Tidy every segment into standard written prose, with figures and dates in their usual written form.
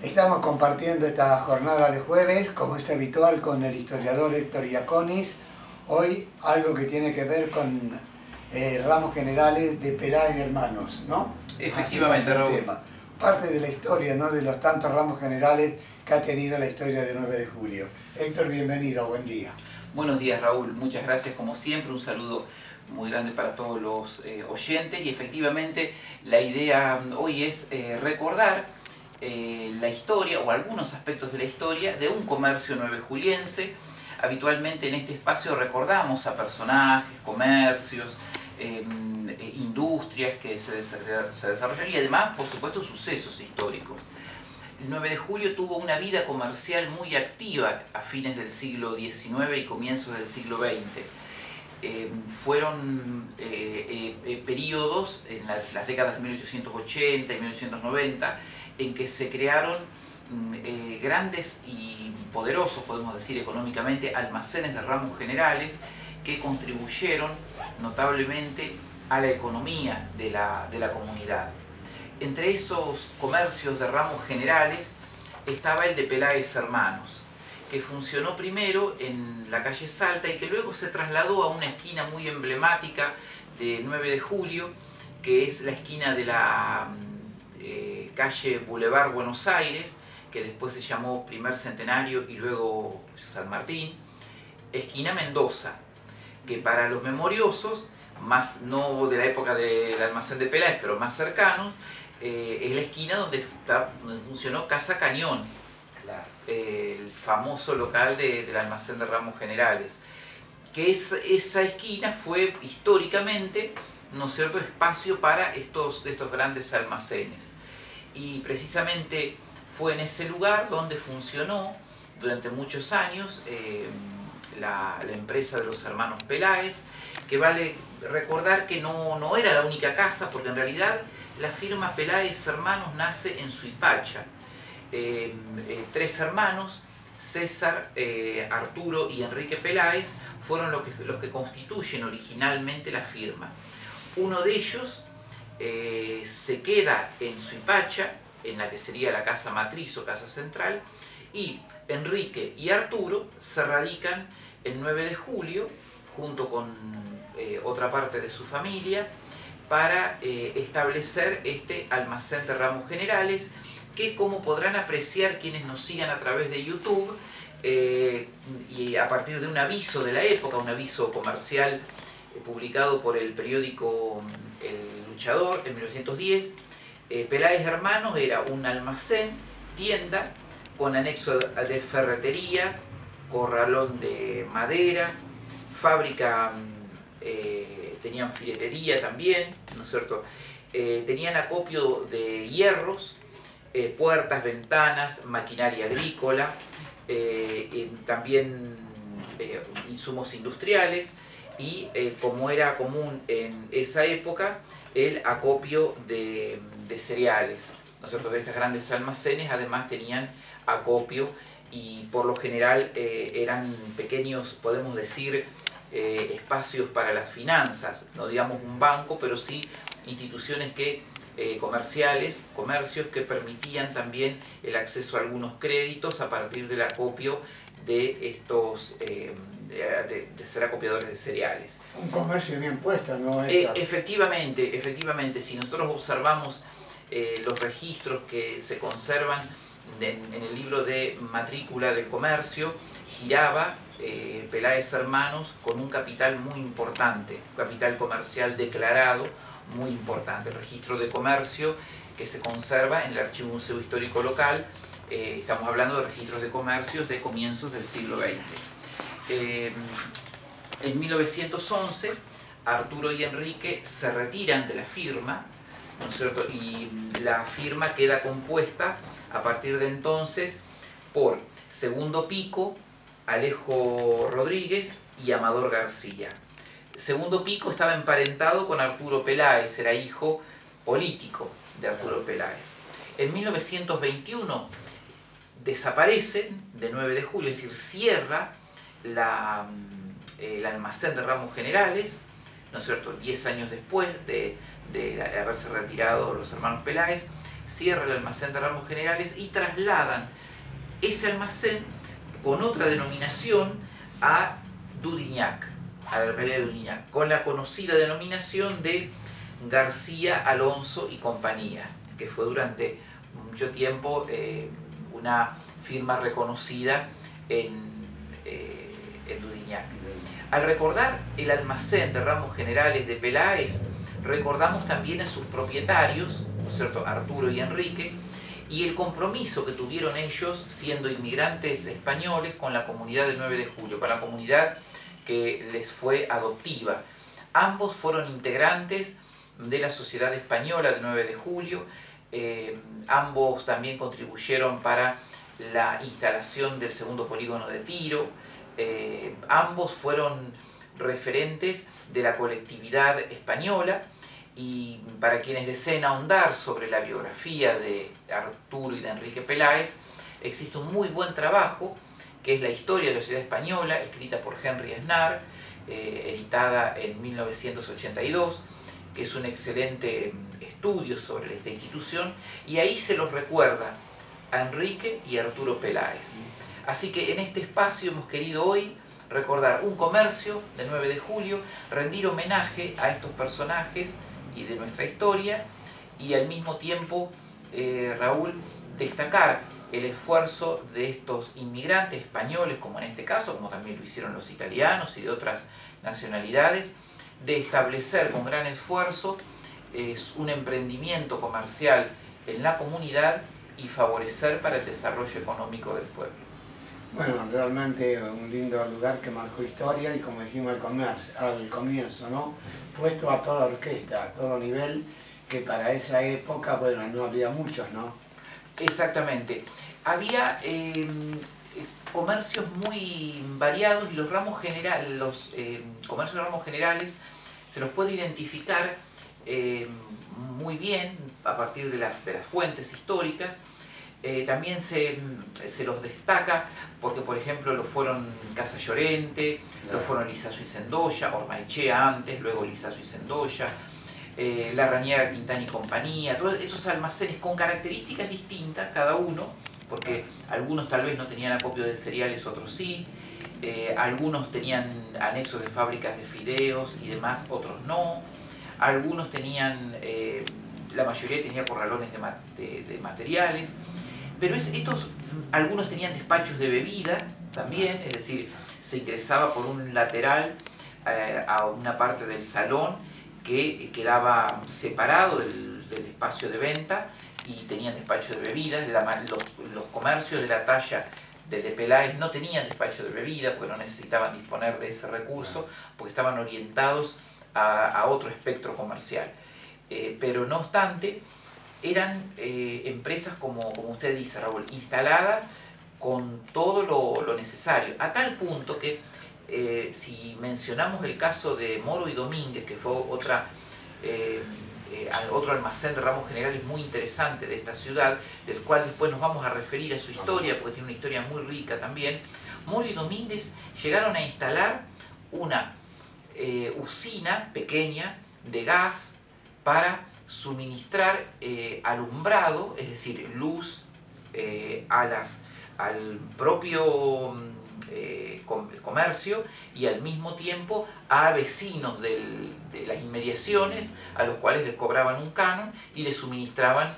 Estamos compartiendo esta jornada de jueves, como es habitual, con el historiador Héctor Iaconis. Hoy algo que tiene que ver con ramos generales de Peláez Hermanos, ¿no? Efectivamente, Raúl. Tema. Parte de la historia, ¿no?, de los tantos ramos generales que ha tenido la historia de 9 de julio. Héctor, bienvenido, buen día. Buenos días, Raúl. Muchas gracias, como siempre. Un saludo muy grande para todos los oyentes. Y efectivamente, la idea hoy es recordar la historia o algunos aspectos de la historia de un comercio nuevejuliense. Habitualmente en este espacio recordamos a personajes, comercios, industrias que se desarrollaron y además, por supuesto, sucesos históricos. El 9 de julio tuvo una vida comercial muy activa a fines del siglo XIX y comienzos del siglo XX. Fueron periodos en las décadas de 1880 y 1990 en que se crearon grandes y poderosos, podemos decir económicamente, almacenes de ramos generales que contribuyeron notablemente a la economía de la comunidad. Entre esos comercios de ramos generales estaba el de Peláez Hermanos, que funcionó primero en la calle Salta y que luego se trasladó a una esquina muy emblemática de 9 de julio, que es la esquina de la calle Boulevard Buenos Aires, que después se llamó Primer Centenario y luego San Martín, esquina Mendoza, que para los memoriosos, más no de la época del almacén de Peláez, pero más cercanos, es la esquina donde funcionó Casa Cañón, el famoso local del almacén de ramos generales. Que esa esquina fue históricamente, ¿no es cierto?, espacio para estos grandes almacenes. Y precisamente fue en ese lugar donde funcionó durante muchos años la empresa de los hermanos Peláez, que vale recordar que no era la única casa, porque en realidad la firma Peláez Hermanos nace en Suipacha. Tres hermanos, César, Arturo y Enrique Peláez, fueron los que constituyen originalmente la firma. Uno de ellos se queda en Suipacha, en la que sería la casa matriz o casa central, y Enrique y Arturo se radican el 9 de julio, junto con otra parte de su familia, para establecer este almacén de ramos generales, que, como podrán apreciar quienes nos sigan a través de YouTube, y a partir de un aviso de la época, un aviso comercial publicado por el periódico El Luchador en 1910, Peláez Hermanos era un almacén, tienda, con anexo de ferretería, corralón de maderas, fábrica, tenían filetería también, ¿no es cierto? Tenían acopio de hierros, puertas, ventanas, maquinaria agrícola, también insumos industriales y, como era común en esa época, el acopio de cereales, ¿no es cierto? De estos grandes almacenes además tenían acopio y por lo general eran pequeños, podemos decir, espacios para las finanzas, no digamos un banco, pero sí instituciones comercios que permitían también el acceso a algunos créditos a partir del acopio de estos de ser acopiadores de cereales. Un comercio bien puesto, ¿no? Efectivamente, si nosotros observamos los registros que se conservan en el libro de matrícula del comercio, giraba Peláez Hermanos con un capital muy importante, un capital comercial declarado muy importante. El registro de comercio que se conserva en el Archivo Museo Histórico Local, estamos hablando de registros de comercios de comienzos del siglo XX. En 1911, Arturo y Enrique se retiran de la firma, ¿no es cierto? Y la firma queda compuesta a partir de entonces por Segundo Pico, Alejo Rodríguez y Amador García. Segundo Pico estaba emparentado con Arturo Peláez, era hijo político de Arturo Peláez. En 1921 desaparecen de 9 de julio, es decir, cierra el almacén de ramos generales, ¿no es cierto?, 10 años después de haberse retirado los hermanos Peláez. cierra el almacén de Ramos Generales y trasladan ese almacén con otra denominación a Dudignac, a la localidad de Dudignac, con la conocida denominación de García, Alonso y compañía, que fue durante mucho tiempo una firma reconocida en Dudignac. Al recordar el almacén de Ramos Generales de Peláez, recordamos también a sus propietarios, ¿no es cierto?, Arturo y Enrique, y el compromiso que tuvieron ellos siendo inmigrantes españoles con la comunidad del 9 de julio, con la comunidad que les fue adoptiva. Ambos fueron integrantes de la Sociedad Española del 9 de julio, ambos también contribuyeron para la instalación del segundo polígono de tiro, ambos fueron referentes de la colectividad española. Y para quienes deseen ahondar sobre la biografía de Arturo y de Enrique Peláez, existe un muy buen trabajo, que es la historia de la sociedad española, escrita por Henry Esnar, editada en 1982, que es un excelente estudio sobre esta institución, y ahí se los recuerda a Enrique y a Arturo Peláez. Así que en este espacio hemos querido hoy recordar un comercio del 9 de julio, rendir homenaje a estos personajes y de nuestra historia, y al mismo tiempo, Raúl, destacar el esfuerzo de estos inmigrantes españoles, como en este caso, como también lo hicieron los italianos y de otras nacionalidades, de establecer con gran esfuerzo un emprendimiento comercial en la comunidad y favorecer para el desarrollo económico del pueblo. Bueno, realmente un lindo lugar que marcó historia y, como dijimos al comienzo, ¿no?, puesto a toda orquesta, a todo nivel, que para esa época, bueno, no había muchos, ¿no? Exactamente. Había comercios muy variados y los comercios de ramos generales se los puede identificar muy bien a partir de las fuentes históricas. También se los destaca porque, por ejemplo, lo fueron Casa Llorente, lo fueron Lizaso y Sendoya, Ormaichea antes, luego Lizaso y Sendoya, Larrañaga, Quintana y compañía, todos esos almacenes con características distintas cada uno, porque algunos tal vez no tenían acopio de cereales, otros sí, algunos tenían anexos de fábricas de fideos y demás, otros no, algunos tenían, la mayoría tenía corralones de materiales, pero algunos tenían despachos de bebida también, es decir, se ingresaba por un lateral a una parte del salón que quedaba separado del espacio de venta y tenían despacho de bebidas. Los comercios de la talla del de Peláez no tenían despacho de bebida porque no necesitaban disponer de ese recurso, porque estaban orientados a otro espectro comercial. Pero no obstante, eran empresas, como usted dice, Raúl, instaladas con todo lo necesario, a tal punto que si mencionamos el caso de Moro y Domínguez, que fue otro almacén de ramos generales muy interesante de esta ciudad, del cual después nos vamos a referir a su historia, porque tiene una historia muy rica también. Moro y Domínguez llegaron a instalar una usina pequeña de gas para suministrar alumbrado, es decir, luz al propio comercio y al mismo tiempo a vecinos de las inmediaciones, a los cuales les cobraban un canon y les suministraban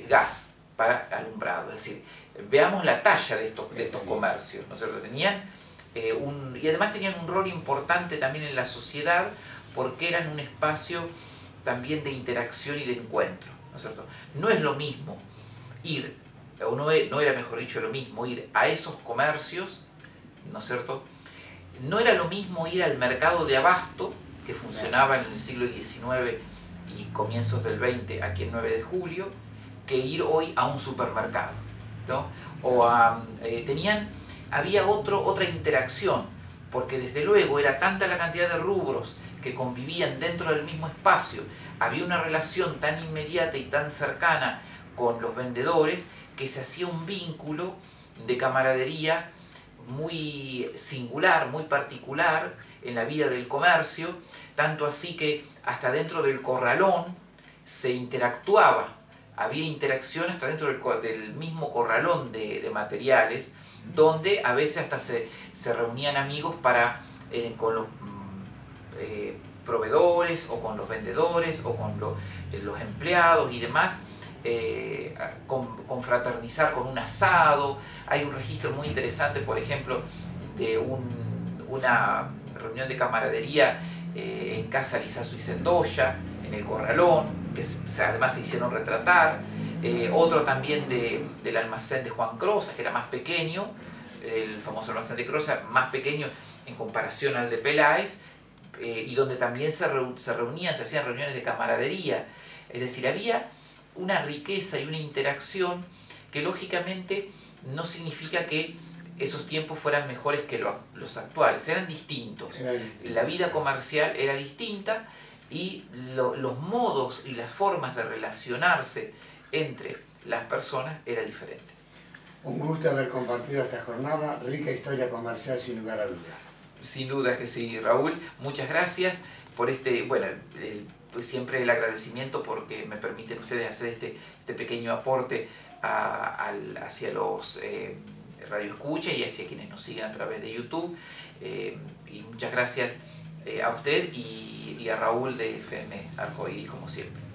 gas para alumbrado. Es decir, veamos la talla de estos comercios, ¿no es cierto? Y además tenían un rol importante también en la sociedad, porque eran un espacio también de interacción y de encuentro, ¿no es cierto? No es lo mismo no era, mejor dicho, lo mismo ir a esos comercios, ¿no es cierto? No era lo mismo ir al mercado de abasto, que funcionaba en el siglo XIX y comienzos del XX aquí en 9 de julio, que ir hoy a un supermercado, ¿no? Había otra interacción, porque desde luego era tanta la cantidad de rubros que convivían dentro del mismo espacio, había una relación tan inmediata y tan cercana con los vendedores, que se hacía un vínculo de camaradería muy singular, muy particular en la vida del comercio, tanto así que hasta dentro del corralón se interactuaba había interacción hasta dentro del mismo corralón de materiales, donde a veces hasta se reunían amigos para, con los proveedores o con los vendedores o con los empleados y demás, confraternizar con un asado. Hay un registro muy interesante, por ejemplo, de una reunión de camaradería en casa Lizazo y Sendoya, en el Corralón, que además se hicieron retratar. Otro también del almacén de Juan Crozas, que era más pequeño, el famoso almacén de Crozas, más pequeño en comparación al de Peláez, y donde también se reunían, se hacían reuniones de camaradería. Es decir, había una riqueza y una interacción que lógicamente no significa que esos tiempos fueran mejores que los actuales, eran distintos. La vida comercial era distinta y los modos y las formas de relacionarse entre las personas era diferente. Un gusto haber compartido esta jornada, rica historia comercial sin lugar a dudas. Sin duda que sí, Raúl. Muchas gracias por pues siempre el agradecimiento porque me permiten ustedes hacer este pequeño aporte hacia los radioescuchas y hacia quienes nos siguen a través de YouTube. Y muchas gracias a usted y a Raúl de FM Arcoíris, como siempre.